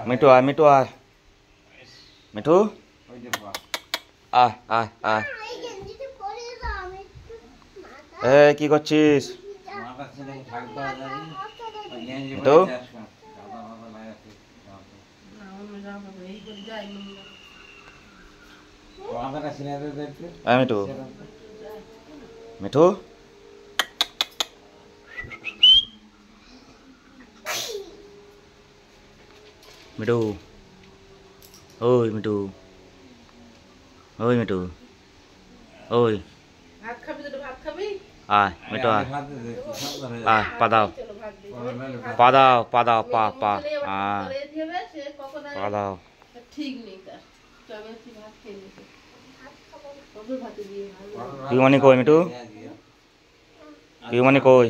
মিঠু আয়, মিঠু আয়, মিঠু আয় আয় আয়। কি করছিস মিঠু? মিঠু মিঠু মিঠু, ওই মিঠু, ওই মিঠু, ওই আয় মিঠু আয় আয়, পা দাও, পা দাও, পা দাও, পা পা পা দাও। পিউমানি কই মিঠু? পিউমানি কই?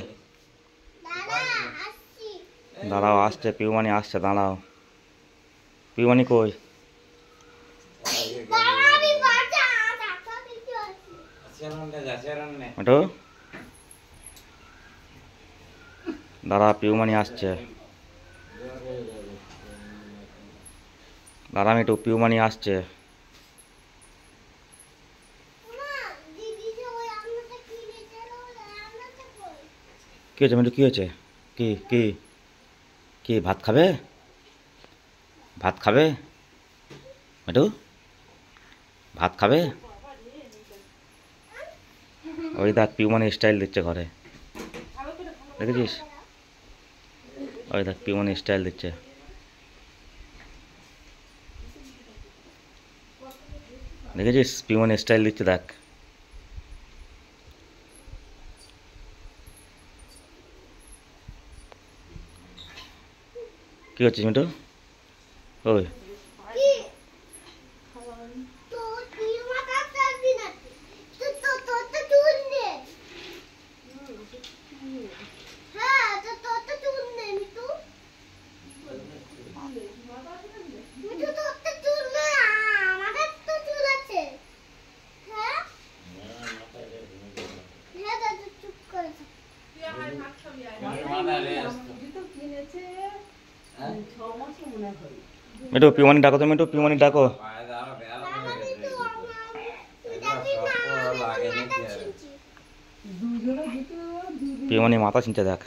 দাঁড়াও, আসছে পিউমানি, আসছে, দাঁড়াও। পিউমানি কই? মিঠু দাঁড়া, পিউমানি আসছে, দাঁড়া মিঠু, পিউমানি আসছে। কি হয়েছে মিঠু, কি হয়েছে? কি কি কি ভাত খাবে? ভাত খাবে মিঠু? ভাত খাবে? ওই দেখ পিউমানি স্টাইল দিচ্ছে ঘরে, দেখেছিস? ওই দেখ পিউমানি স্টাইল দিচ্ছে। দেখেছিস পিউমানি স্টাইল দিচ্ছে, দেখ। কি হচ্ছে মিঠু? ওই মিঠু পিউমানি ডাকো তো, মিঠু পিউমানি ডাকো। পিউমানি মাথা ছিঁচে দেখ।